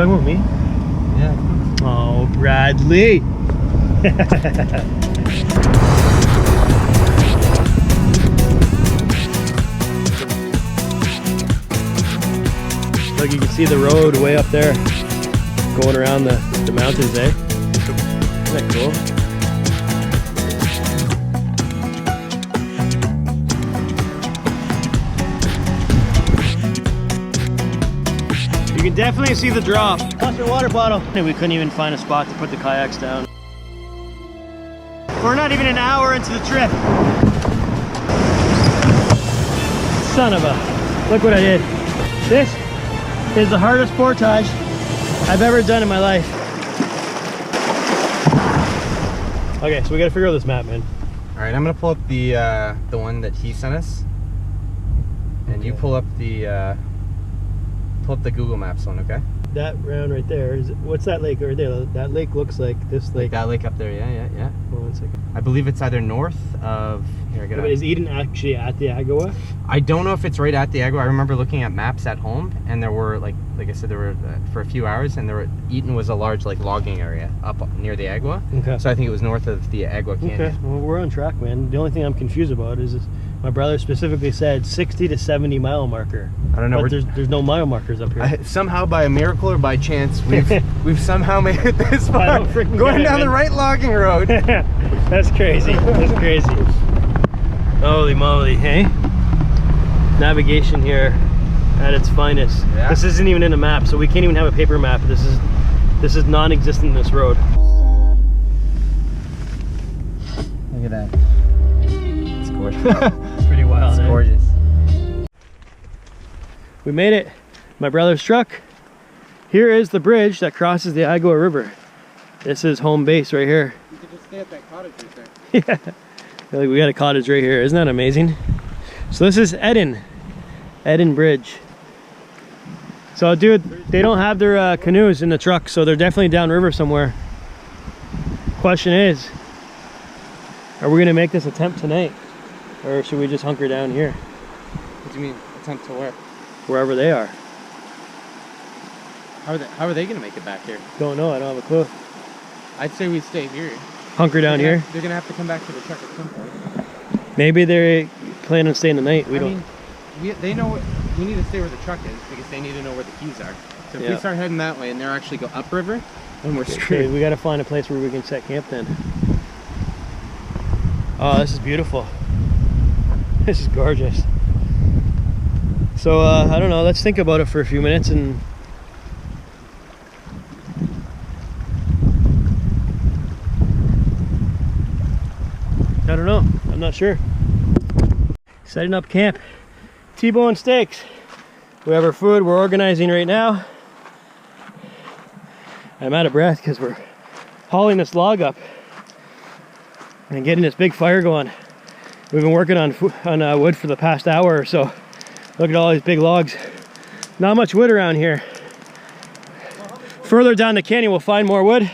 talking about me? Yeah. Oh, Bradley. Look, you can see the road way up there going around the mountains, eh? Isn't that cool? You can definitely see the drop. Plus your water bottle. We couldn't even find a spot to put the kayaks down. We're not even an hour into the trip. Son of a, look what I did. This is the hardest portage I've ever done in my life. Okay, so we gotta figure out this map, man. All right, I'm gonna pull up the one that he sent us, and okay. You pull up the Google Maps one, okay? That round right there is, what's that lake right there? That lake looks like this lake. Like that lake up there, yeah. Hold on a second. I believe it's either north of. Here, get Is Eden actually at the Agawa? I don't know if it's right at the Agawa. I remember looking at maps at home, and there were like I said, there were for a few hours, and Eden was a large like logging area up near the Agawa. Okay. So I think it was north of the Agawa Canyon. Okay. Well, we're on track, man. The only thing I'm confused about is my brother specifically said 60 to 70 mile marker. I don't know. But there's no mile markers up here. Somehow, by a miracle or by chance, we've somehow made it this far. Going down the right logging road. That's crazy. That's crazy. Holy moly, hey? Navigation here at its finest. Yeah. This isn't even in a map, so we can't even have a paper map. This is non-existent, this road. Look at that. It's gorgeous. It's pretty wild. It's gorgeous. We made it. My brother's truck. Here is the bridge that crosses the Agawa River. This is home base right here. You could just stay at that cottage right there. Yeah. Like, we got a cottage right here. Isn't that amazing? So this is Eden Bridge. So dude, they don't have their canoes in the truck, so they're definitely downriver somewhere. Question is, are we gonna make this a temp tonight? Or should we just hunker down here? What do you mean, attempt to where? Wherever they are. How are they gonna make it back here? Don't know, I don't have a clue. I'd say we stay here. Hunker down here? They're gonna have to come back to the truck at some point. Maybe they're planning on staying the night. They know we need to stay where the truck is because they need to know where the keys are. So if we start heading that way and they're actually go upriver, then we're screwed. Okay, we gotta find a place where we can set camp then. Oh, this is beautiful. This is gorgeous. So I don't know, let's think about it for a few minutes and I don't know, I'm not sure. Setting up camp, T-bone steaks. We have our food, we're organizing right now. I'm out of breath because we're hauling this log up and getting this big fire going. We've been working on wood for the past hour or so. Look at all these big logs. Not much wood around here. Further down the canyon we'll find more wood.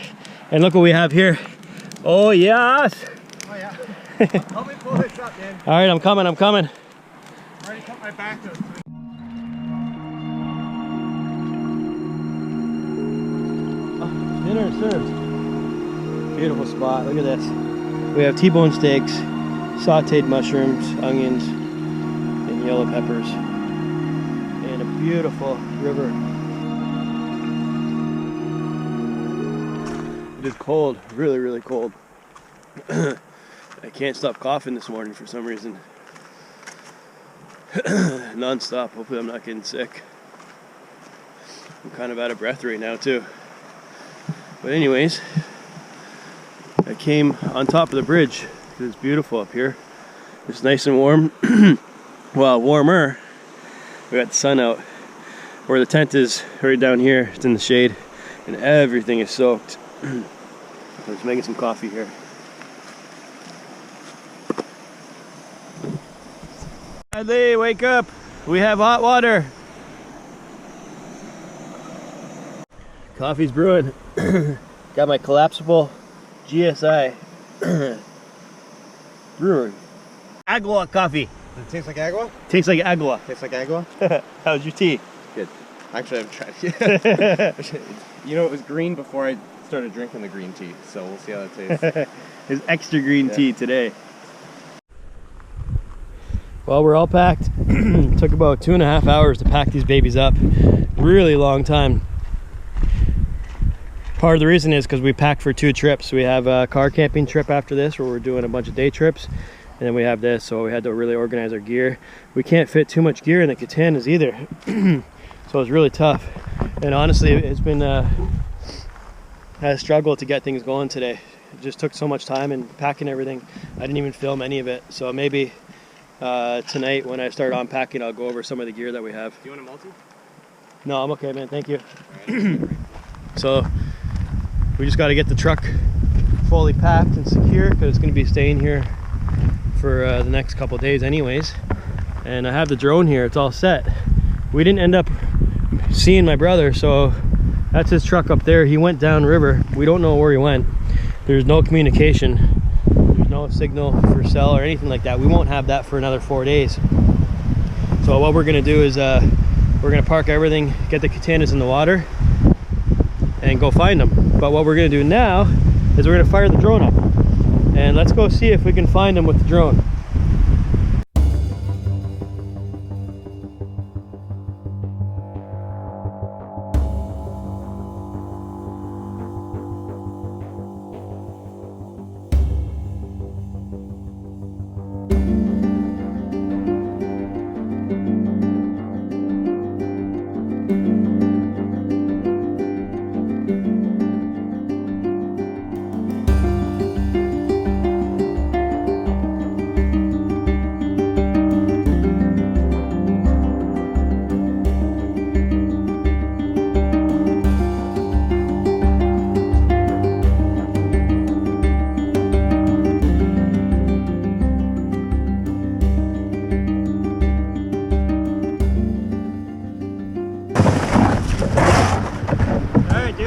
And look what we have here. Oh yes! Oh yeah. Help me pull this up, man. All right, I'm coming. I already put my back to it. Oh, dinner served. Beautiful spot. Look at this. We have T-bone steaks, sauteed mushrooms, onions, and yellow peppers, and a beautiful river. It is cold, really, really cold. I can't stop coughing this morning for some reason. Non-stop. Hopefully I'm not getting sick. I'm kind of out of breath right now too. But anyways, I came on top of the bridge. It's beautiful up here. It's nice and warm. Well, warmer. We got the sun out. Where the tent is, right down here, it's in the shade, and everything is soaked. I'm just making some coffee here. Bradley, wake up! We have hot water. Coffee's brewing. Got my collapsible GSI brewing. Agawa coffee. Does it taste like Agawa? Tastes like Agawa. Tastes like Agawa? How's your tea? Good. Actually, I've tried. You know, it was green before I started drinking the green tea, so we'll see how that tastes. It's extra green tea today. Well, we're all packed. Took about 2.5 hours to pack these babies up. Really long time. Part of the reason is because we packed for 2 trips. We have a car camping trip after this where we're doing a bunch of day trips. And then we have this, so we had to really organize our gear. We can't fit too much gear in the katanas either. So it's really tough. And honestly, it's been a struggle to get things going today. It just took so much time and packing everything. I didn't even film any of it. So maybe tonight when I start unpacking, I'll go over some of the gear that we have. Do you want a multi? No, I'm okay, man. Thank you. So we just got to get the truck fully packed and secure because it's going to be staying here for the next couple of days anyways. And I have the drone here. It's all set. We didn't end up seeing my brother, so that's his truck up there. He went down river. We don't know where he went. There's no communication. There's no signal for cell or anything like that. We won't have that for another 4 days. So what we're going to do is we're going to park everything, get the katanas in the water, and go find them. But what we're going to do now is we're going to fire the drone up. And let's go see if we can find them with the drone.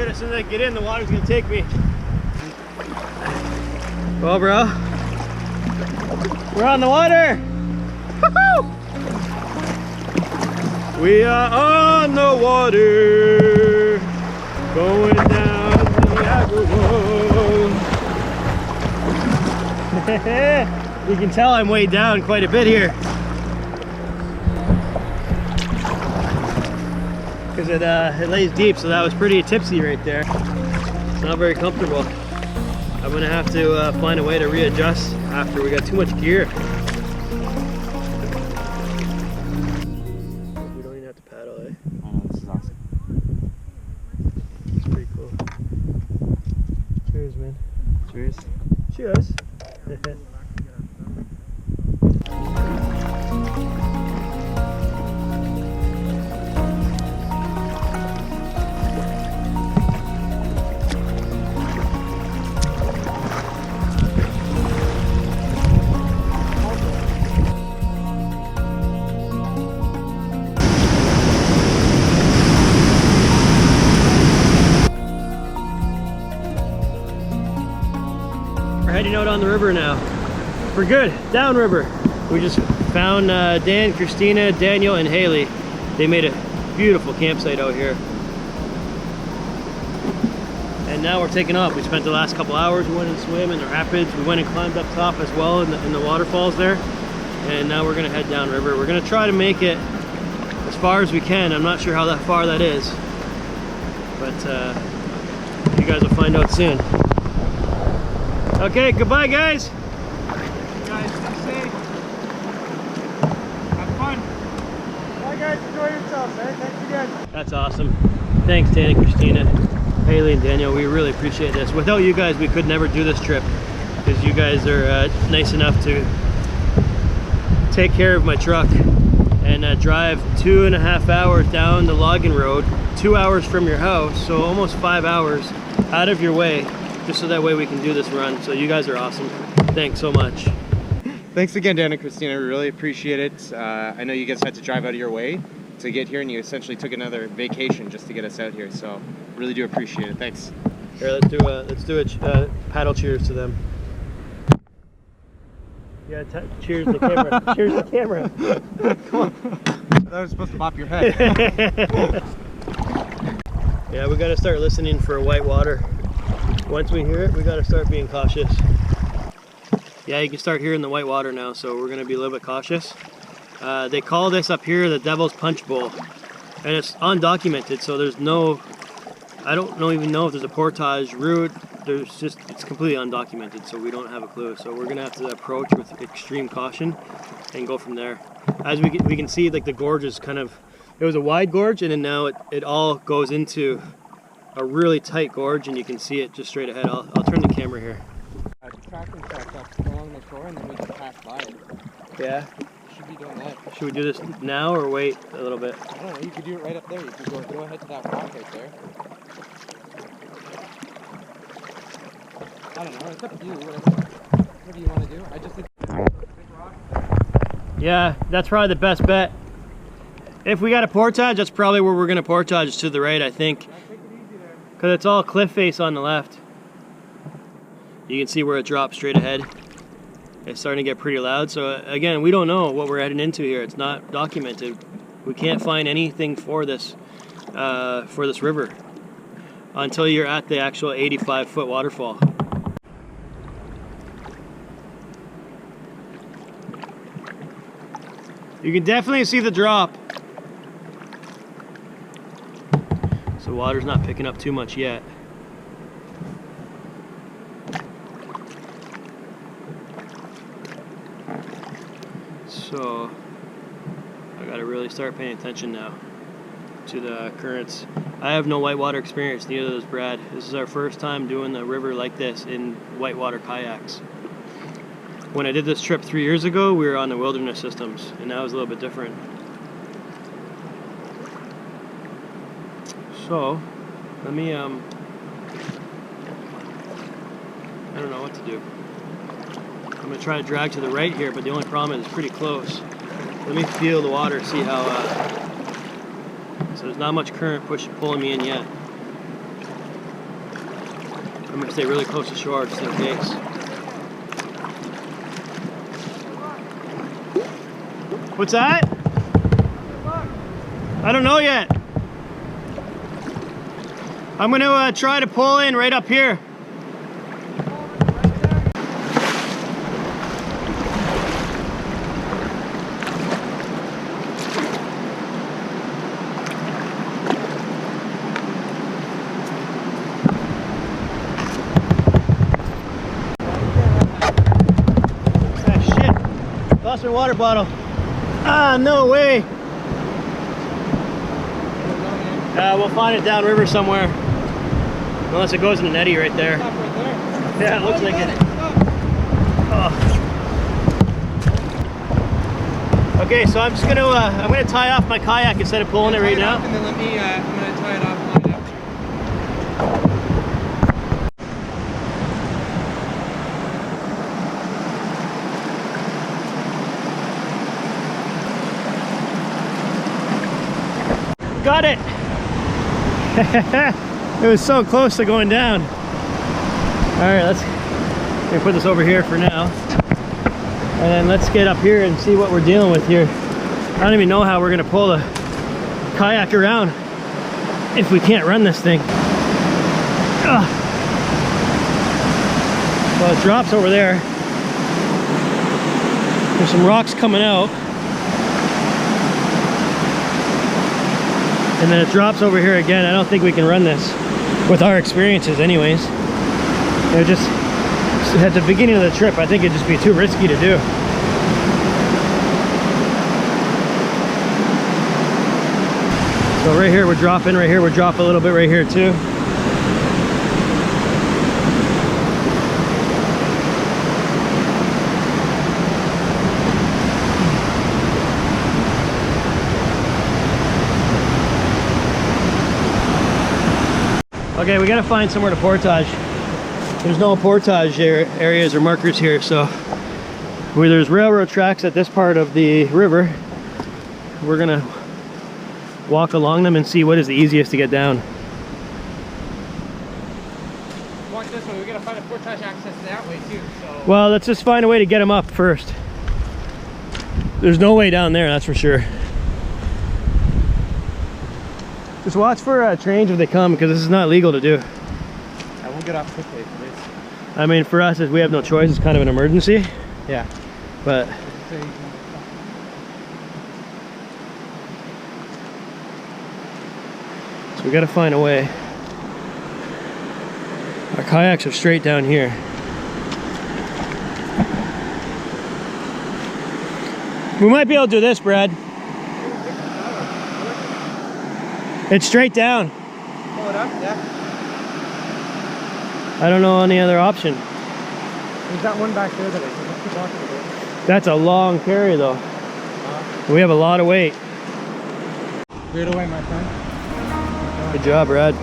As soon as I get in, the water's gonna take me. Well, bro, we're on the water. We are on the water, going down the Agawa. You can tell I'm way down quite a bit here. Because it lays deep, so that was pretty tipsy right there. It's not very comfortable. I'm gonna have to find a way to readjust after we got too much gear. We don't even have to paddle, eh? Oh, this is awesome. It's pretty cool. Cheers, man. Cheers. Cheers. We're heading out on the river now. We're good, downriver. We just found Dan, Christina, Daniel, and Haley. They made a beautiful campsite out here. And now we're taking off. We spent the last couple hours, we went and swim in the rapids. We went and climbed up top as well in the waterfalls there. And now we're gonna head downriver. We're gonna try to make it as far as we can. I'm not sure how that far that is. But you guys will find out soon. Okay, goodbye guys. Guys, stay safe. Have fun. Bye guys, enjoy yourselves, eh? Thanks again. That's awesome. Thanks Dan and Christina, Haley and Daniel. We really appreciate this. Without you guys, we could never do this trip because you guys are nice enough to take care of my truck and drive 2.5 hours down the logging road, 2 hours from your house, so almost 5 hours out of your way, just so that way we can do this run. So you guys are awesome. Thanks so much. Thanks again, Dan and Christina. We really appreciate it. I know you guys had to drive out of your way to get here, and you essentially took another vacation just to get us out here. So really do appreciate it. Thanks. Here, let's do a paddle cheers to them. Yeah, cheers the camera. Cheers the camera. Come on. I thought I was supposed to bop your head. Yeah, we gotta start listening for white water. Once we hear it, we gotta start being cautious. Yeah, you can start hearing the white water now, so we're gonna be a little bit cautious. They call this up here the Devil's Punch Bowl, and it's undocumented, so there's no, I don't even know if there's a portage route. It's completely undocumented, so we don't have a clue. So we're gonna have to approach with extreme caution and go from there. As we can see, like the gorge is kind of, it was a wide gorge, and then now it all goes into a really tight gorge, and you can see it just straight ahead. I'll turn the camera here. Tracking track up along the shore, and then we can pass by it. Yeah. Should be doing that. Should we do this now or wait a little bit? I don't know. You could do it right up there. You could go ahead to that rock right there. I don't know. It's up to you. What do you want to do? I just did big rock. Yeah, that's probably the best bet. If we got a portage, that's probably where we're gonna portage, to the right, I think. Take it easy there. Because it's all cliff face on the left. You can see where it drops straight ahead. It's starting to get pretty loud. So again, we don't know what we're heading into here. It's not documented. We can't find anything for this river until you're at the actual 85-foot waterfall. You can definitely see the drop. So water's not picking up too much yet. So I gotta really start paying attention now to the currents. I have no whitewater experience, neither does Brad. This is our first time doing the river like this in whitewater kayaks. When I did this trip 3 years ago, we were on the wilderness systems, and that was a little bit different. So, let me, I don't know what to do. I'm gonna try to drag to the right here, but the only problem is it's pretty close. Let me feel the water, see how, so there's not much current pulling me in yet. I'm gonna stay really close to shore just in case. What's that? I don't know yet. I'm going to try to pull in right up here. Ah, shit. Lost my water bottle. Ah, no way. We'll find it downriver somewhere. Unless it goes in an eddy right there. Stop right there. Yeah, it looks like it. Oh. Okay, so I'm just gonna I'm gonna tie off my kayak instead of pulling it right now. And then let me I'm gonna tie it off line after. Got it! It was so close to going down. Alright, let's put this over here for now. And then let's get up here and see what we're dealing with here. I don't even know how we're gonna pull the kayak around if we can't run this thing. Ugh. Well, it drops over there. There's some rocks coming out. And then it drops over here again. I don't think we can run this with our experiences anyways. It just, at the beginning of the trip, I think it'd just be too risky to do. So right here we're dropping, right here we're dropping a little bit right here too. Okay, we gotta find somewhere to portage. There's no portage areas or markers here, so where there's railroad tracks at this part of the river, we're gonna walk along them and see what is the easiest to get down. Walk this way. We gotta find a portage access that way too. So. Well, let's just find a way to get them up first. There's no way down there, that's for sure. Just watch for trains if they come, because this is not legal to do. I won't get off quickly, please. I mean, for us, we have no choice. It's kind of an emergency. Yeah. But so we got to find a way. Our kayaks are straight down here. We might be able to do this, Brad. It's straight down. Pull it up, yeah. I don't know any other option. There's that one back there that I can keep walking about. That's a long carry, though. We have a lot of weight. Clear it away, my friend. Good job, Brad.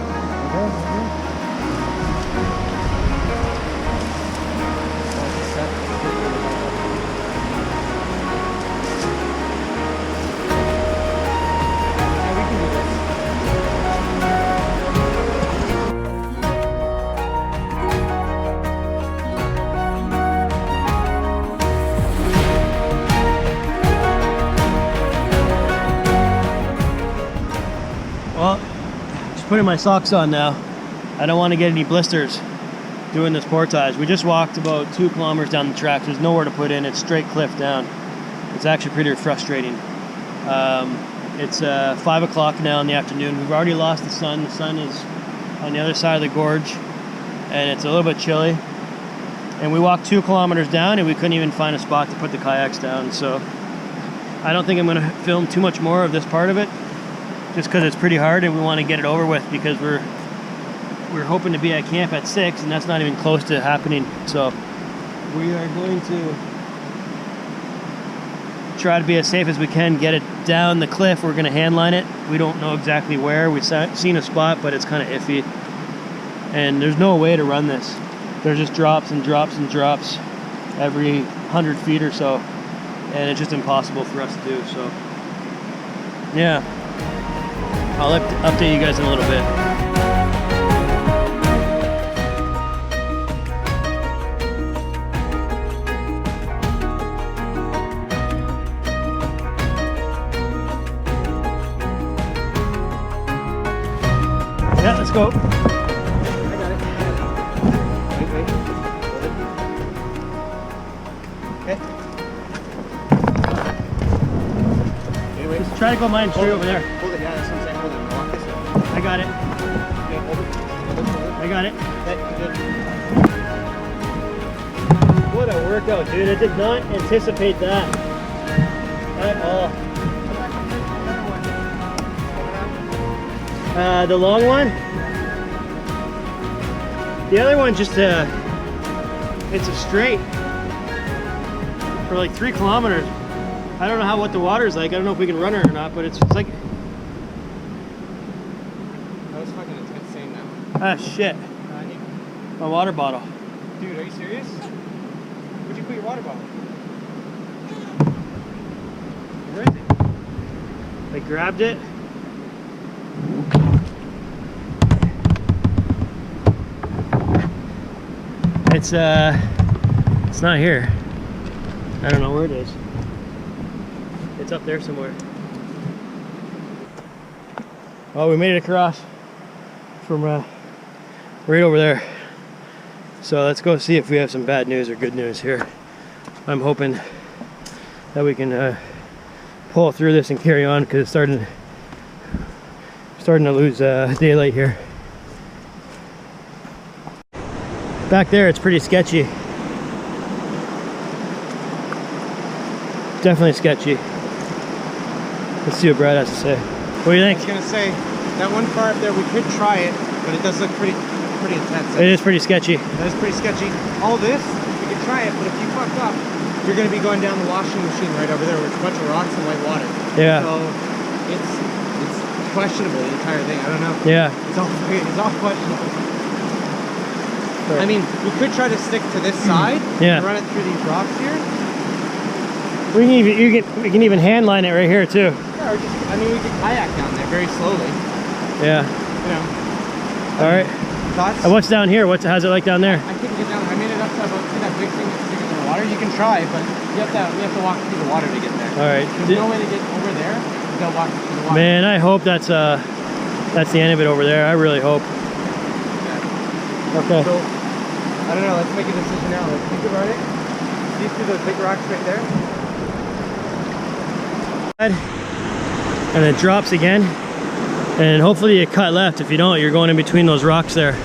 Well, just putting my socks on now. I don't want to get any blisters doing this portage. We just walked about 2 kilometers down the track. There's nowhere to put in. It's straight cliff down. It's actually pretty frustrating. It's 5 o'clock now in the afternoon. We've already lost the sun. The sun is on the other side of the gorge, and it's a little bit chilly. And we walked 2 kilometers down, and we couldn't even find a spot to put the kayaks down. So I don't think I'm going to film too much more of this part of it, just because it's pretty hard and we want to get it over with, because we're hoping to be at camp at 6, and that's not even close to happening. So we are going to try to be as safe as we can, get it down the cliff. We're going to handline it. We don't know exactly where. We've seen a spot, but it's kind of iffy, and there's no way to run this. There's just drops and drops and drops every 100 feet or so, and it's just impossible for us to do. So yeah, I'll update you guys in a little bit. Yeah, let's go. I got it. Wait. Okay. Anyway, Just try to go mine straight over there. Hold it, yeah, that's what I'm saying. Hold it, and walk this way. I got it. Okay, hold it. I got it. Okay, good. What a workout, dude. I did not anticipate that at all. The long one? The other one just it's a straight for like 3 kilometers. I don't know what the water's like. I don't know if we can run it or not, but it's like, That was fucking intense saying that one. ah, shit. My water bottle. Dude, are you serious? Where'd you put your water bottle? Where is it? I grabbed it. It's not here. I don't know where it is. It's up there somewhere. Oh, we made it across from right over there. So let's go see if we have some bad news or good news here. I'm hoping that we can pull through this and carry on, because it's starting to lose daylight here. Back there, it's pretty sketchy. Definitely sketchy. Let's see what Brad has to say. What do you I think? was gonna say, that one far up there, we could try it, but it does look pretty intense. It is pretty sketchy. That is pretty sketchy. All this, we could try it, but if you fuck up, you're gonna be going down the washing machine right over there, where it's a bunch of rocks and white water. Yeah. So it's questionable, the entire thing. I don't know. Yeah. It's all questionable. I mean, we could try to stick to this side and run it through these rocks here. We can even handline it right here too. Yeah, or just, I mean, we could kayak down there very slowly. Yeah. You know. All right. Thoughts? And what's down here? How's it like down there? I couldn't get down. I made it up to about that big thing that's bigger than the water. You can try, but we have to walk through the water to get there. All right. There's no way to get over there without walking through the water. Man, I hope that's that's the end of it over there. I really hope. Okay. So, I don't know, let's make a decision now. Let's think about it. See through those big rocks right there? And it drops again. And hopefully you cut left. If you don't, you're going in between those rocks there.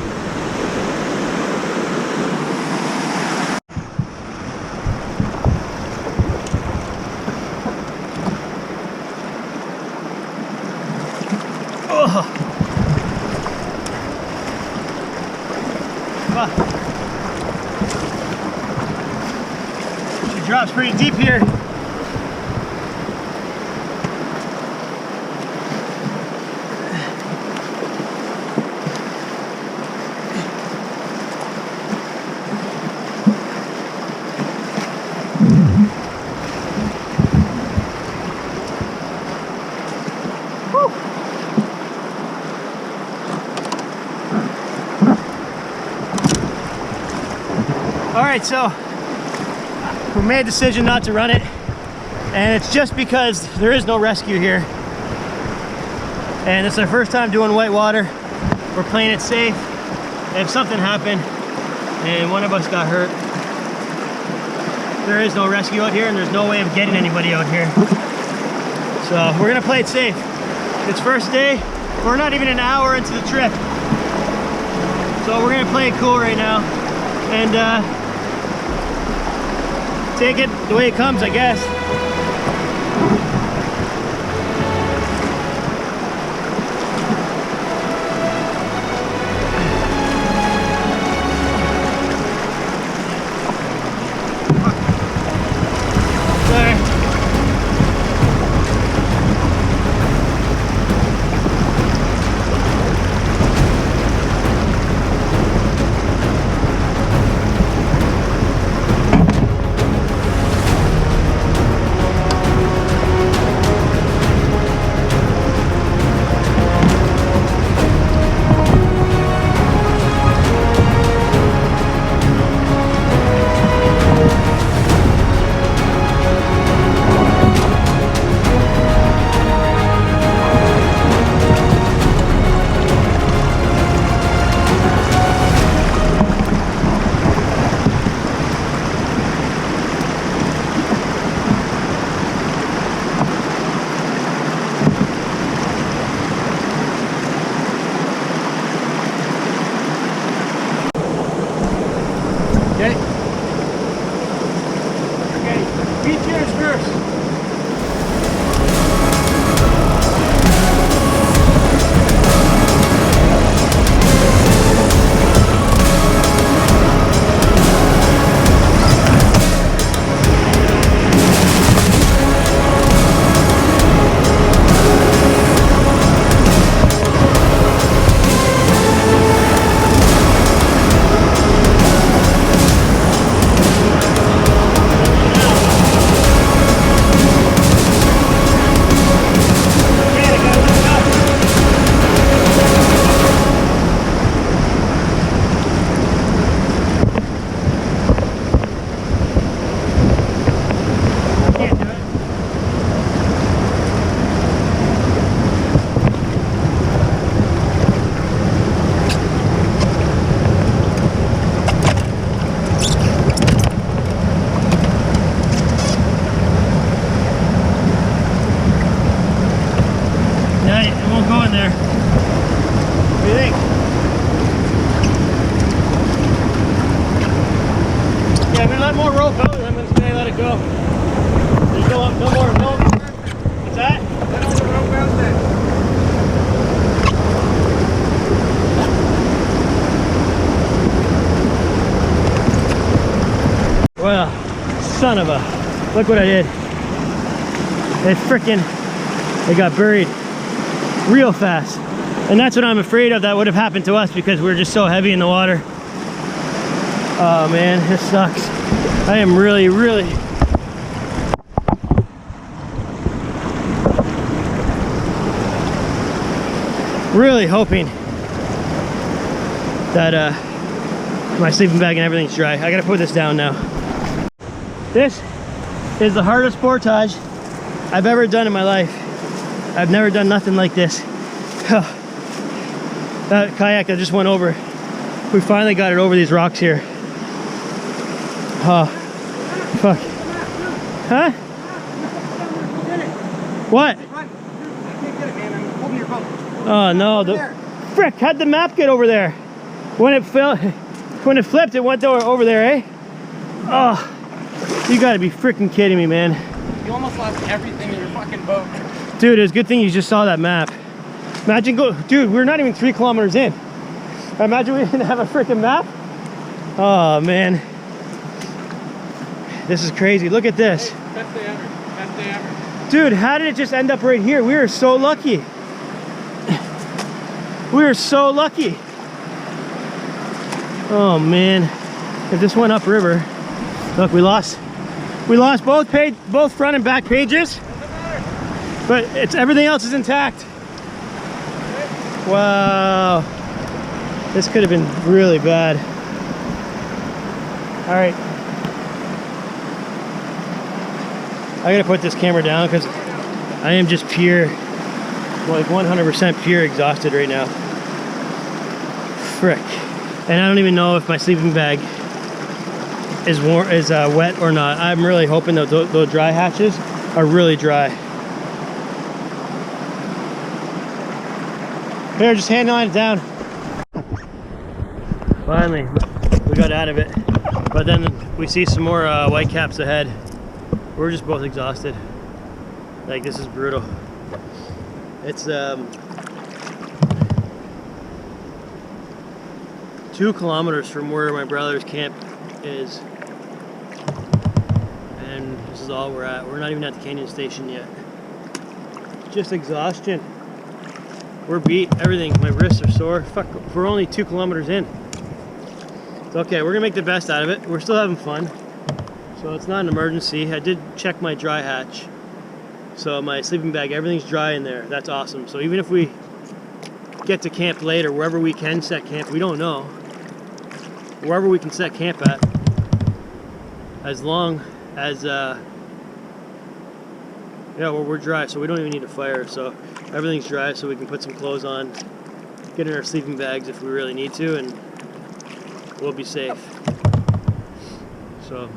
She drops pretty deep here. Alright, so we made a decision not to run it, and it's just because there is no rescue here. And it's our first time doing whitewater. We're playing it safe. If something happened and one of us got hurt, there is no rescue out here and there's no way of getting anybody out here. So we're gonna play it safe. It's first day. We're not even an hour into the trip. So we're gonna play it cool right now. And take it the way it comes, I guess. Well, son of a, look what I did. It got buried real fast. And that's what I'm afraid of, that would have happened to us because we're just so heavy in the water. Oh man, this sucks. I am really hoping that my sleeping bag and everything's dry. I gotta put this down now. This is the hardest portage I've ever done in my life. I've never done nothing like this. That kayak that just went over. We finally got it over these rocks here. Oh, fuck. Huh? What? Oh no, the frick, how'd the map get over there? When it flipped, it went over there, eh? Oh, you gotta be freaking kidding me, man. You almost lost everything in your fucking boat. Dude, it's a good thing you just saw that map. Imagine dude, we're not even 3 kilometers in. Imagine we didn't have a freaking map. Oh man. This is crazy, look at this. Hey, best day ever, best day ever. Dude, how did it just end up right here? We are so lucky. We are so lucky. Oh man, if this went upriver, look, we lost both front and back pages, but everything else is intact. Wow, this could have been really bad. All right, I gotta put this camera down because I am just pure, like 100% pure exhausted right now. Frick. And I don't even know if my sleeping bag is wet or not. I'm really hoping that those dry hatches are really dry. Here, just handline it down. Finally, we got out of it. But then we see some more white caps ahead. We're just both exhausted. Like, this is brutal. It's 2 kilometers from where my brother's camp is, and this is all we're at. We're not even at the canyon station yet. Just exhaustion. We're beat, everything. My wrists are sore. Fuck, we're only 2 kilometers in. It's okay, we're gonna make the best out of it. We're still having fun. So it's not an emergency. I did check my dry hatch. So my sleeping bag, everything's dry in there. That's awesome. So even if we get to camp later, wherever we can set camp, we don't know. Wherever we can set camp at, as long as yeah, well, we're dry, so we don't even need a fire. So everything's dry, so we can put some clothes on, get in our sleeping bags if we really need to, and we'll be safe. So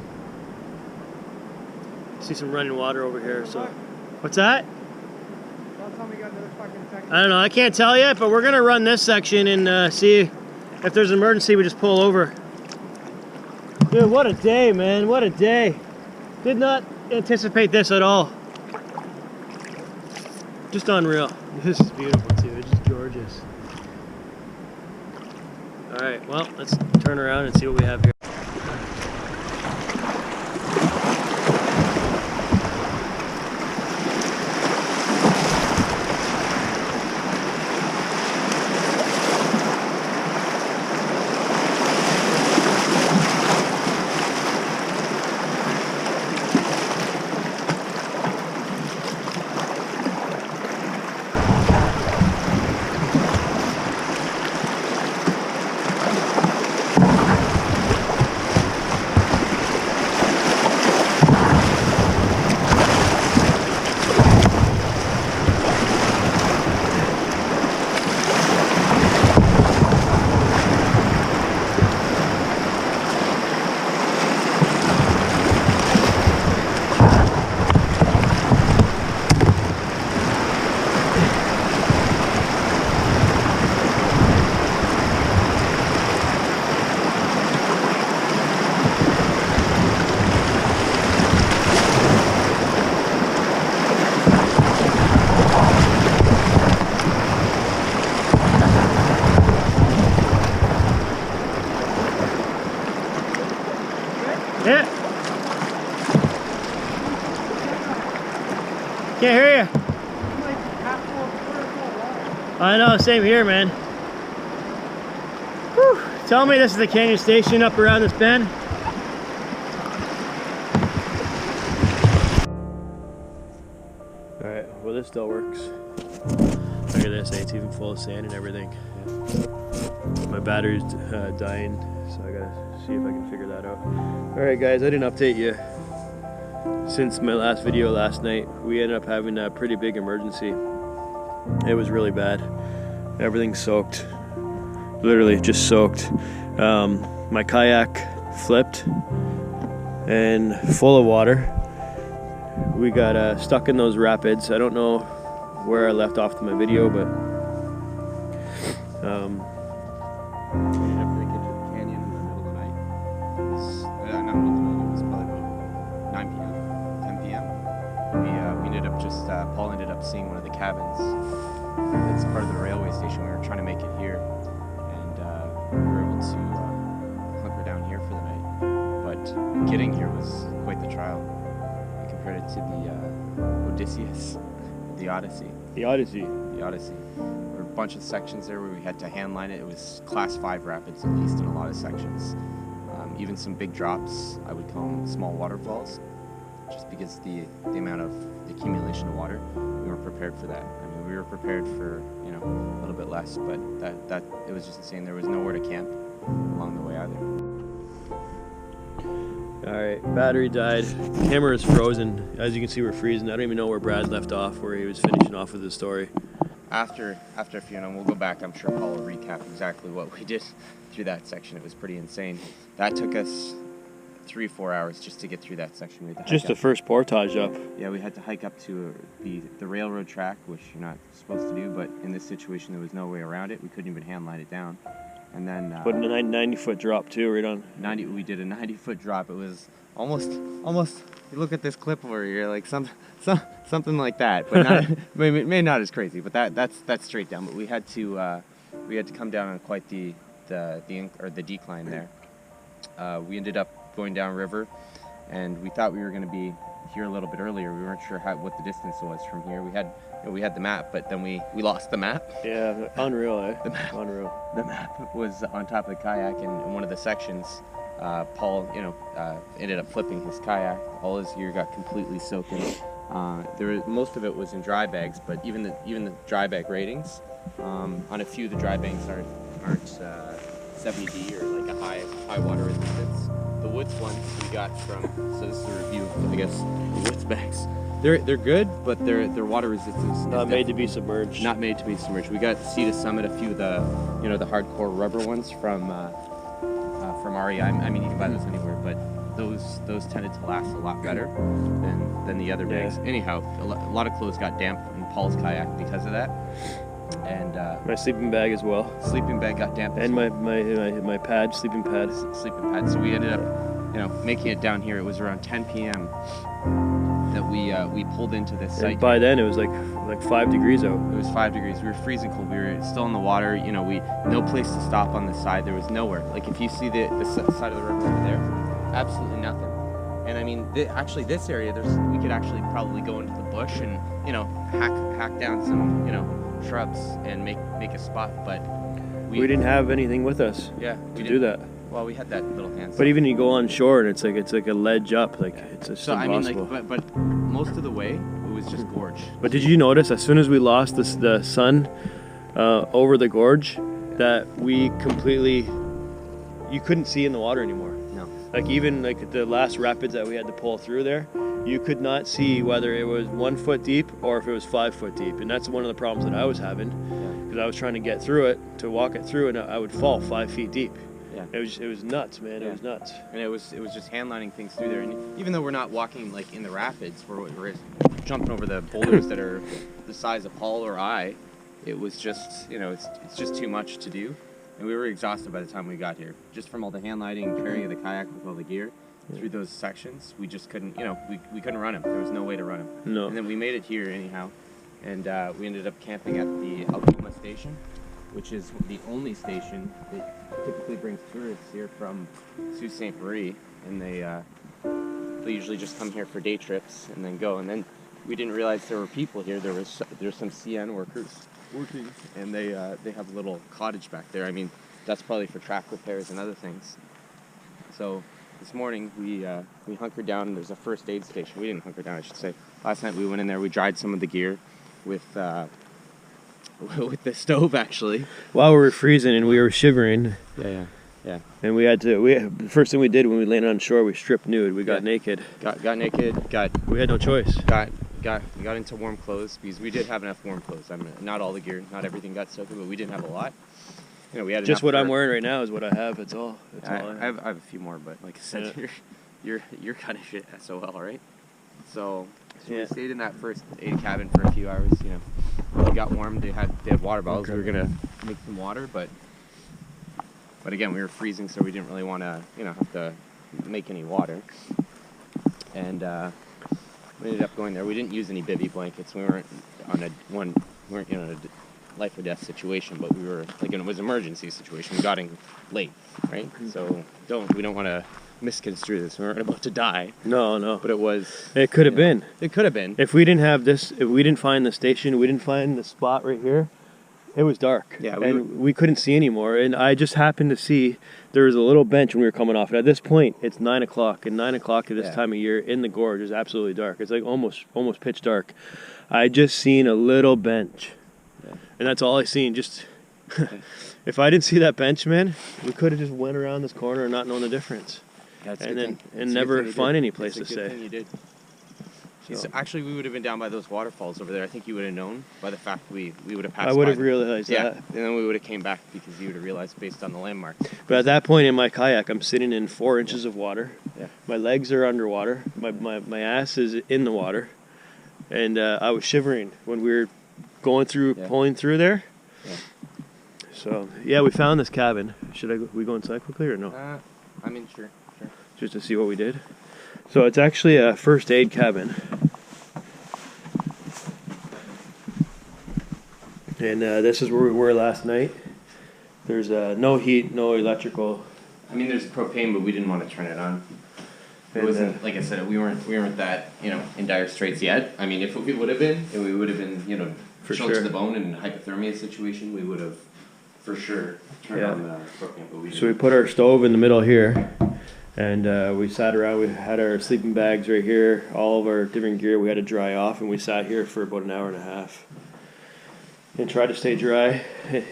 see some running water over here. So what's that? I don't know, I can't tell yet, but we're gonna run this section and see if there's an emergency. We just pull over. Dude, what a day, man, what a day. Did not anticipate this at all. Just unreal. This is beautiful too, it's just gorgeous. All right, well, let's turn around and see what we have here. Yeah. Can't hear you. I know, same here, man. Whew. Tell me this is the canyon station up around this bend. Alright, well this still works. Look at this, it's even full of sand and everything. My battery's dying, so I gotta see if I can figure that out. Alright guys, I didn't update you since my last video last night. We ended up having a pretty big emergency. It was really bad. Everything's soaked. literally just soaked. My kayak flipped and full of water. We got stuck in those rapids. I don't know where I left off to my video, but We ended up breaking into the canyon in the middle of the night. It was, not middle of the night, it was probably about 9 p.m., 10 p.m. We ended up just, Paul ended up seeing one of the cabins that's part of the railway station. We were trying to make it here, and we were able to hunker down here for the night. But getting here was quite the trial. I compared it to the Odysseus, the Odyssey. the Odyssey. The Odyssey. There were a bunch of sections there where we had to handline it. It was class 5 rapids, at least, in a lot of sections. Even some big drops, I would call them small waterfalls, just because the amount of the accumulation of water, we weren't prepared for that. I mean, we were prepared for, you know, a little bit less, but that it was just insane. There was nowhere to camp along the way either. Alright, battery died. Camera is frozen. As you can see, we're freezing. I don't even know where Brad left off, where he was finishing off with his story. After a few, and we'll go back, I'm sure Paul will recap exactly what we did through that section. It was pretty insane. That took us 3-4 hours just to get through that section. We had to Just hike the up. first portage up. Yeah, we had to hike up to the railroad track, which you're not supposed to do, but in this situation there was no way around it. We couldn't even handline it down. And then But a 90-foot drop too, right on. we did a 90-foot drop. It was almost you look at this clip over here, like something like that, but not maybe not as crazy, but that's straight down. But we had to come down on quite the decline there. We ended up going down river, and we thought we were going to be here a little bit earlier. We weren't sure what the distance was from here. We had the map, but then we lost the map. Yeah, unreal, eh? Unreal. The map was on top of the kayak in one of the sections. Paul, ended up flipping his kayak. All his gear got completely soaking. Most of it was in dry bags, but even the dry bag ratings on a few of the dry bags aren't 70D or like a high water resistance. The woods ones we got from, so this is a review of, I guess, the woods bags. They're good, but their water resistance Not made to be submerged. Not made to be submerged. We got Sea to Summit, a few of the the hardcore rubber ones from REI. I mean, you can buy those anywhere, but those tended to last a lot better than the other bags. Anyhow, a lot of clothes got damp in Paul's kayak because of that, and my sleeping bag as well. Sleeping bag got damp, And my pad, sleeping pad. Sleeping pad. So we ended up, making it down here. It was around 10 p.m. that we pulled into this site. And by then it was like 5 degrees out. It was 5 degrees. We were freezing cold. We were still in the water. No place to stop on the side. There was nowhere. Like if you see the side of the river over there, absolutely nothing. And I mean, actually this area, we could actually probably go into the bush and hack down some shrubs and make a spot. But we didn't have anything with us. Yeah, to do that. Well, we had that little hand. But even you go on shore and it's like a ledge up, it's just impossible. I mean, but most of the way it was just gorge. But did you notice as soon as we lost the sun over the gorge, that we you couldn't see in the water anymore. No. Like even like the last rapids that we had to pull through there, you could not see whether it was 1 foot deep or if it was 5 foot deep, and that's one of the problems that I was having, because I was trying to get through it, to walk it through, and I would fall 5 feet deep. Yeah. It was nuts, man. Yeah. It was nuts. And it was just handlining things through there. And even though we're not walking like in the rapids, we're jumping over the boulders that are the size of Paul or I. It was just it's just too much to do, and we were exhausted by the time we got here. Just from all the handlighting and carrying of the kayak with all the gear through those sections, we just couldn't we couldn't run him. There was no way to run him. No. And then we made it here anyhow, and we ended up camping at the Agawa station, which is the only station that typically brings tourists here from Sault Ste. Marie, and they usually just come here for day trips and then go. And then we didn't realize there were people here. There's some CN workers working, and they have a little cottage back there. I mean, that's probably for track repairs and other things. So this morning we hunkered down. There's a first aid station. We didn't hunker down, I should say. Last night we went in there. We dried some of the gear with the stove, actually. While we were freezing and we were shivering. Yeah. And the first thing we did when we landed on shore, we stripped nude. We got naked. Got naked. We had no choice. Got into warm clothes because we did have enough warm clothes. I mean, not all the gear, not everything got soaked, but we didn't have a lot. you know, we had Just enough what I'm for- wearing right now is what I have. That's all. That's I, all I have a few more, but like I said, you're kind of shit SOL, right? So we stayed in that first aid cabin for a few hours. You know, we got warm. They had water bottles. We were gonna make some water, but again, we were freezing, so we didn't really want to, you know, have to make any water. And we ended up going there. We didn't use any bivy blankets. We weren't on we weren't in a life or death situation, but we were like it was an emergency situation. We got in late, right? So we don't want to misconstrue this. We weren't about to die. No. But it was. It could have been. It could have been. If we didn't have this, if we didn't find the station, we didn't find the spot right here, it was dark. Yeah, we couldn't see anymore. And I just happened to see there was a little bench when we were coming off. And at this point, it's 9 o'clock. And 9 o'clock at this time of year in the gorge is absolutely dark. It's like almost pitch dark. I just seen a little bench. Yeah. And that's all I seen. Just if I didn't see that bench, man, we could have just went around this corner and not known the difference. And never find any place to stay. You did. So. Actually, we would have been down by those waterfalls over there. I think you would have known by the fact we would have passed. I would have realized that. And then we would have came back because you would have realized based on the landmark. But at that point in my kayak, I'm sitting in 4 inches of water. Yeah. My legs are underwater. My ass is in the water, and I was shivering when we were going through, pulling through there. Yeah. So we found this cabin. Should we go inside quickly or no? I mean, sure. Just to see what we did. So it's actually a first aid cabin. And this is where we were last night. There's no heat, no electrical. I mean, there's propane, but we didn't want to turn it on. It wasn't, like I said, we weren't that, you know, in dire straits yet. I mean, if we would have been, and we would have been, you know, chilled to the bone in a hypothermia situation, we would have for sure turned on the propane. But we didn't. So we put our stove in the middle here. And we sat around, we had our sleeping bags right here, all of our different gear we had to dry off, and we sat here for about an hour and a half. And tried to stay dry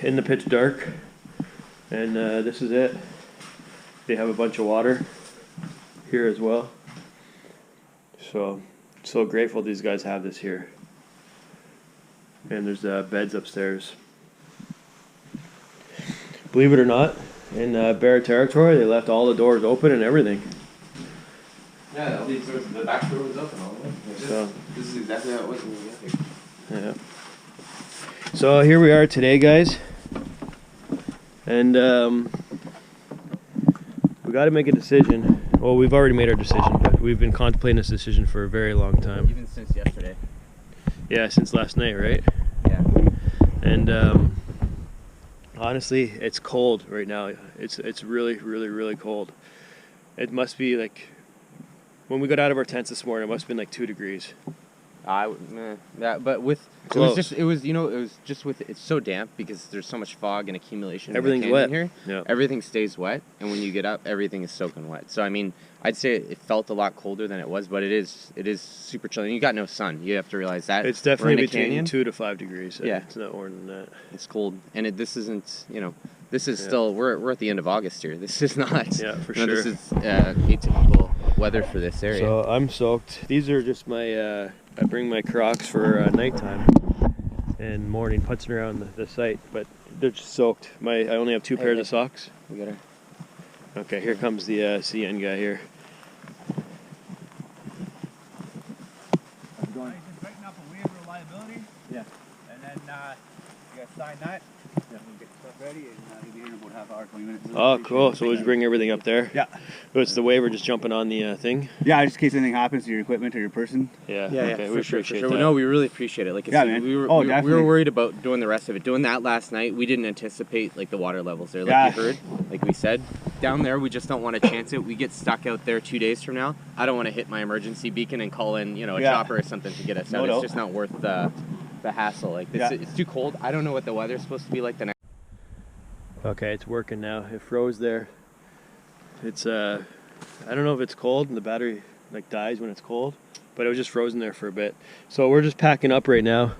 in the pitch dark. And this is it. They have a bunch of water here as well. So grateful these guys have this here. And there's beds upstairs. Believe it or not, in bear territory, they left all the doors open and everything. Yeah, all these doors, the back door was open all the way. This is exactly how it was when we got here. Yeah. So here we are today, guys. And we got to make a decision. Well, we've already made our decision, but we've been contemplating this decision for a very long time. Even since yesterday. Yeah, since last night, right? Yeah. And honestly, it's cold right now. It's really, really, really cold. It must be like, when we got out of our tents this morning, it must have been like 2 degrees. But with Close. it was just with it's so damp because there's so much fog and accumulation. Everything's in the canyon wet. Here. Yeah. Everything stays wet, and when you get up, everything is soaking wet. So I mean, I'd say it felt a lot colder than it was, but it is super chilly. And you got no sun. You have to realize that. It's definitely We're in a between canyon. 2 to 5 degrees. Yeah. It's not more than that. It's cold, and this isn't. This is still we're at the end of August here. This is not. Yeah, for sure. sure. This is atypical weather for this area. So I'm soaked. These are just my. I bring my Crocs for nighttime and morning, putzing around the site, but they're just soaked. I only have 2 pairs of socks. We got her. Okay, here comes the CN guy here. Just writing up a waiver of liability. Yeah. And then you guys sign that. Yeah. We'll get stuff ready, and you'll be here in about half hour, 20 minutes. Oh, cool. So we'll just bring everything up there. Yeah. So it's the waiver just jumping on the thing. Yeah, just in case anything happens to your equipment or your person. Yeah. Yeah, Okay. We for sure. appreciate that. No, we really appreciate it. Like I Yeah, said, man. we were Oh, we definitely. were worried about doing the rest of it. Doing that last night, we didn't anticipate like the water levels there. Like Yeah. you heard, like we said, down there we just don't want to chance it. We get stuck out there 2 days from now. I don't want to hit my emergency beacon and call in, a chopper or something to get us out. It's just not worth the hassle. Like this, it's too cold. I don't know what the weather's supposed to be like the next. Okay, it's working now. It froze there. It's I don't know if it's cold and the battery like dies when it's cold, but it was just frozen there for a bit. So we're just packing up right now.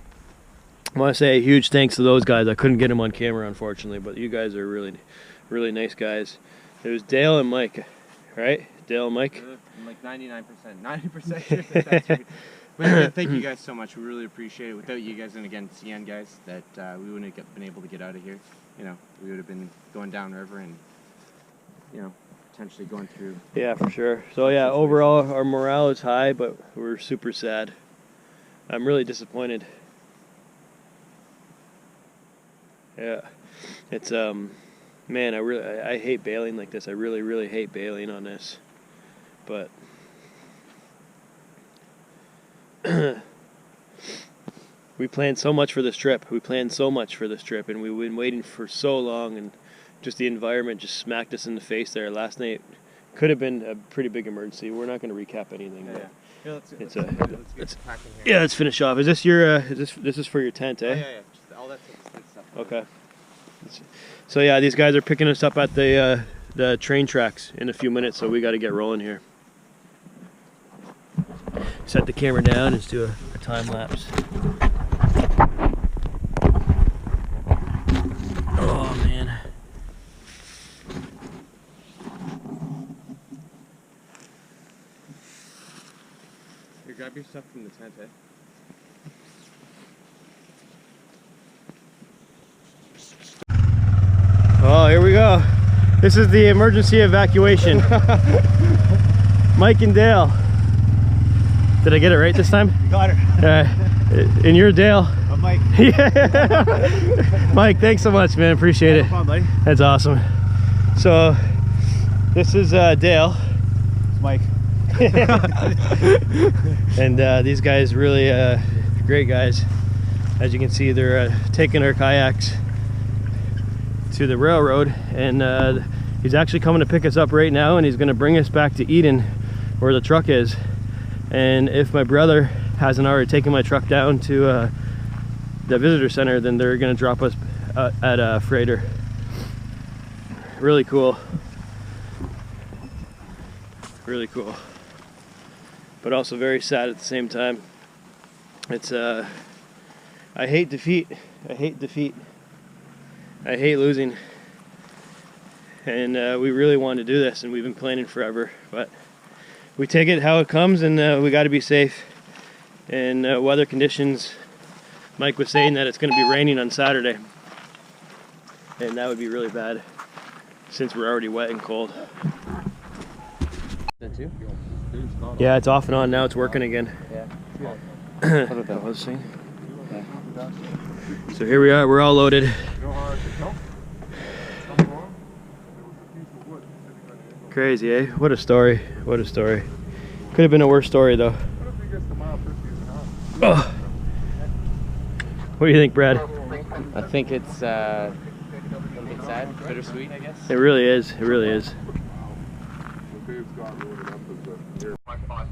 I want to say a huge thanks to those guys. I couldn't get them on camera, unfortunately, but you guys are really, really nice guys. It was Dale and Mike, right? Dale and Mike. I'm like 99%, 90% sure that's right. But again, thank you guys so much. We really appreciate it. Without you guys, and again, CN guys, that we wouldn't have been able to get out of here. you know, we would have been going downriver and, you know, potentially going through. Yeah, for sure. So yeah, overall our morale is high, but we're super sad. I'm really disappointed. Yeah, it's man, I hate bailing like this. I really hate bailing on this, but we planned so much for this trip. And we've been waiting for so long, and just the environment just smacked us in the face there last night. Could have been a pretty big emergency. We're not going to recap anything. Yeah. Let's finish off. Is this your this is for your tent, eh? Yeah. Just all that stuff. Okay. So yeah, these guys are picking us up at the train tracks in a few minutes, so we got to get rolling here. Set the camera down and do a time lapse. Oh man. Here, grab your stuff from the tent, eh? Oh, here we go. This is the emergency evacuation. Mike and Dale. Did I get it right this time? You got it. And you're Dale. I'm Mike. Yeah. Mike, thanks so much, man. Appreciate it. No problem, buddy. That's awesome. So, this is Dale. It's Mike. And these guys really great guys. As you can see, they're taking our kayaks to the railroad, and he's actually coming to pick us up right now, and he's going to bring us back to Eden where the truck is. And if my brother hasn't already taken my truck down to the visitor center, then they're going to drop us at a freighter. Really cool, but also very sad at the same time. It's I hate defeat. I hate losing, and we really wanted to do this, and we've been planning forever, but we take it how it comes, and we got to be safe. And weather conditions, Mike was saying that it's going to be raining on Saturday, and that would be really bad since we're already wet and cold. That too? Yeah, it's off and on now. It's working again. Yeah. That was thing. So here we are. We're all loaded. Crazy, eh? What a story. What a story. Could have been a worse story, though. Oh. What do you think, Brad? I think it's sad, bittersweet, I guess. It really is. It really is.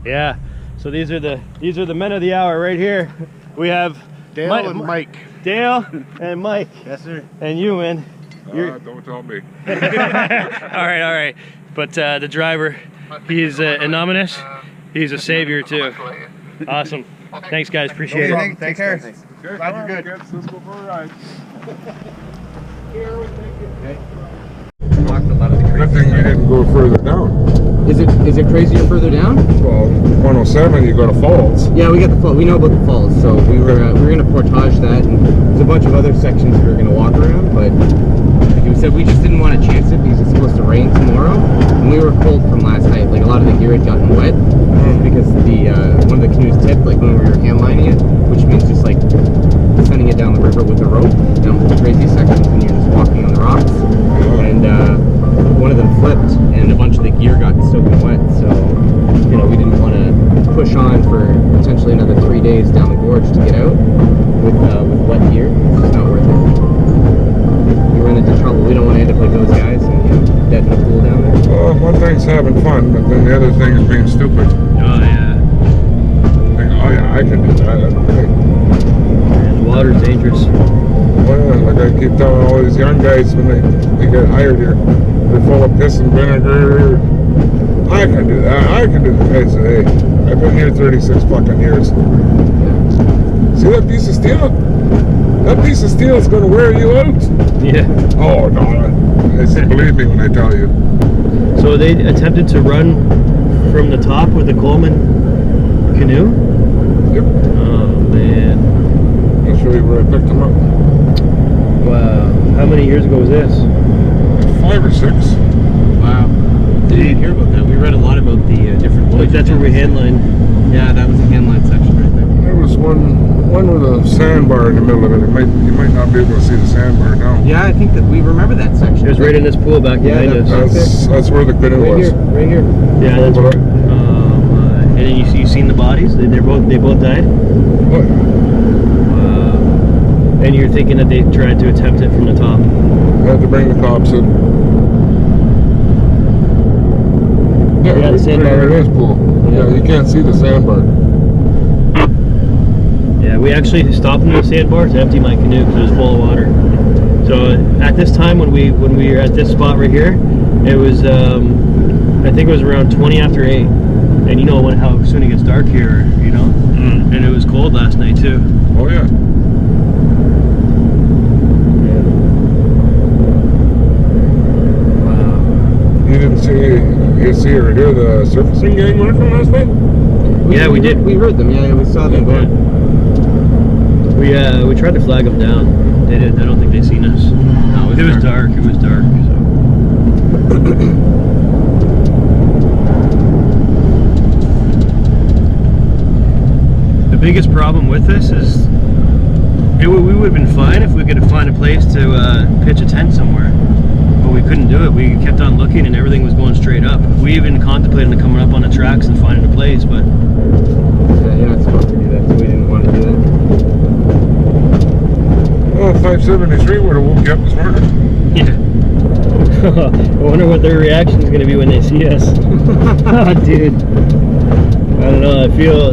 Yeah. So these are the men of the hour right here. We have Dale and Mike. Dale and Mike. Yes, sir. And you, man. Don't tell me. All right. But the driver, he's anonymous. He's a savior too. Awesome. Thanks, guys. Appreciate it. Take care. Glad you're good. Let's go for a ride. Walked a lot of the Good thing we didn't go further down. Is it crazier further down? Well, 107, you go to Falls. Yeah, we got the fall. We know about the falls, so we were gonna portage that, and there's a bunch of other sections we were gonna walk around, but like we said, we just didn't want to chance it because it's supposed to rain tomorrow, and we were cold from last night. Like a lot of the gear had gotten wet because the one of the canoes tipped, like when we were handlining it, which means just like sending it down the river with a rope, down the crazy sections, and you're just walking on the rocks, and one of them flipped, and a bunch of the gear got soaking wet, so you know we didn't want to push on for potentially another 3 days down the gorge to get out with wet gear. It's just not worth it. We run into trouble. We don't want to end up like those guys and dead in the pool down there. Well, one thing's having fun, but then the other thing is being stupid. Oh yeah. Oh yeah, I can do that. Man, the water's dangerous. Well, yeah, like I keep telling all these young guys when they get hired here, they're full of piss and vinegar. I can do that. I can do that. I say, hey, I've been here 36 fucking years. See that piece of steel? That piece of steel is going to wear you out. Yeah. Oh no, I say, believe me when I tell you. So they attempted to run from the top with the Coleman canoe? Yep. Oh man. I'll show you where I picked them up. Wow. How many years ago was this? 5 or 6. Wow. Didn't hear about that. We read a lot about the different Like voyages. that's where we handlined. Yeah, that was a handlined section right there. There was one with a sandbar in the middle of it. You might not be able to see the sandbar now. Yeah, I think that we remember that section. It was right in this pool back behind us. That's where the canoe Right was. here, right here. Yeah, that's where. And then you seen the bodies? They both died. What? And you're thinking that they tried to attempt it from the top. Had to bring the cops in. Yeah, the sandbar right this here. pool. Yeah, you can't see the sandbar. Yeah, we actually stopped near the sandbar to empty my canoe because it was full of water. So at this time when we were at this spot right here, it was I think it was around 20 after 8, and you know how soon it gets dark here, you know. And it was cold last night too. Oh yeah. Wow. You didn't see or hear the surfacing gang working last night? Yeah, we did. We heard them. Yeah, we saw them going. We tried to flag them down. They didn't. I don't think they seen us. No, It was dark. It was dark. So. The biggest problem with this is we would have been fine if we could have found a place to pitch a tent somewhere, but we couldn't do it. We kept on looking and everything was going straight up. We even contemplated on coming up on the tracks and finding a place, but Yeah, you're not supposed to do that, so we didn't want to do that. Well, 573 would have woke you up this morning. yeah. I wonder what their reaction is going to be when they see us. Oh, dude. I don't know. I feel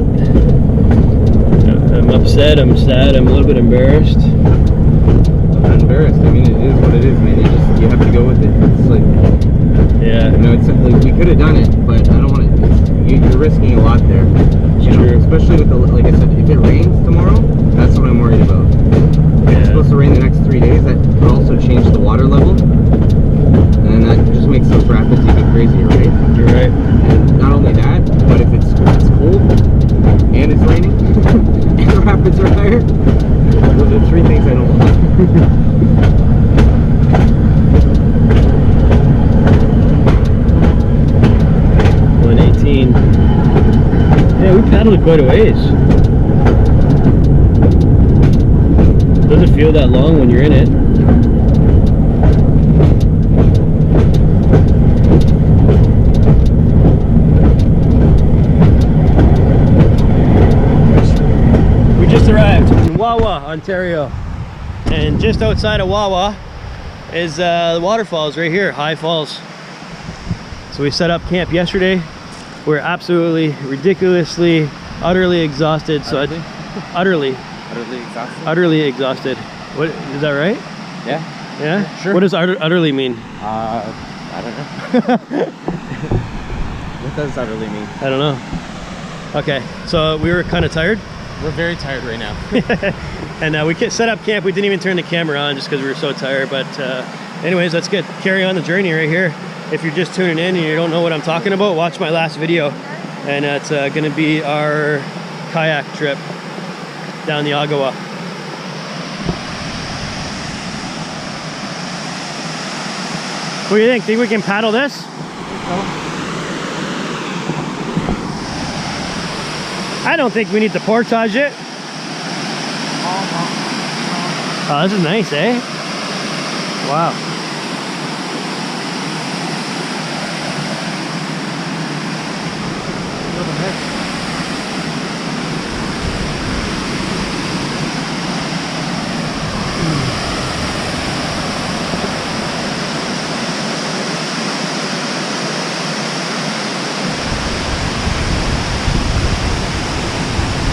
I'm upset. I'm sad. I'm a little bit embarrassed. I'm not embarrassed. I mean, it is what it is, man. You have to go with it. It's like, Yeah. you know, it's like we could have done it, but I don't want to. You're risking a lot there. You know, True. especially with the, like I said, if it rains tomorrow, that's what I'm worried about. It's supposed to rain the next 3 days. That could also change the water level, and that just makes those rapids even crazier, right? You're right. And not only that, but if it's cold and it's raining and the rapids are higher, those are 3 things I don't want. 118. Yeah, we paddled quite a ways. Doesn't feel that long when you're in it. We just arrived in Wawa, Ontario. And just outside of Wawa is the waterfalls right here, High Falls. So we set up camp yesterday. We're absolutely, ridiculously, utterly exhausted. So utterly Utterly exhausted? exhausted. What is that right? Yeah. Yeah? Sure. What does utterly mean? I don't know. What does utterly mean? I don't know. Okay, so we were kind of tired. We're very tired right now. And we set up camp. We didn't even turn the camera on just because we were so tired. But anyways, let's carry on the journey right here. If you're just tuning in and you don't know what I'm talking about, watch my last video. And it's going to be our kayak trip down the Agawa. What do you think? Think we can paddle this? I don't think we need to portage it. Oh, this is nice, eh? Wow.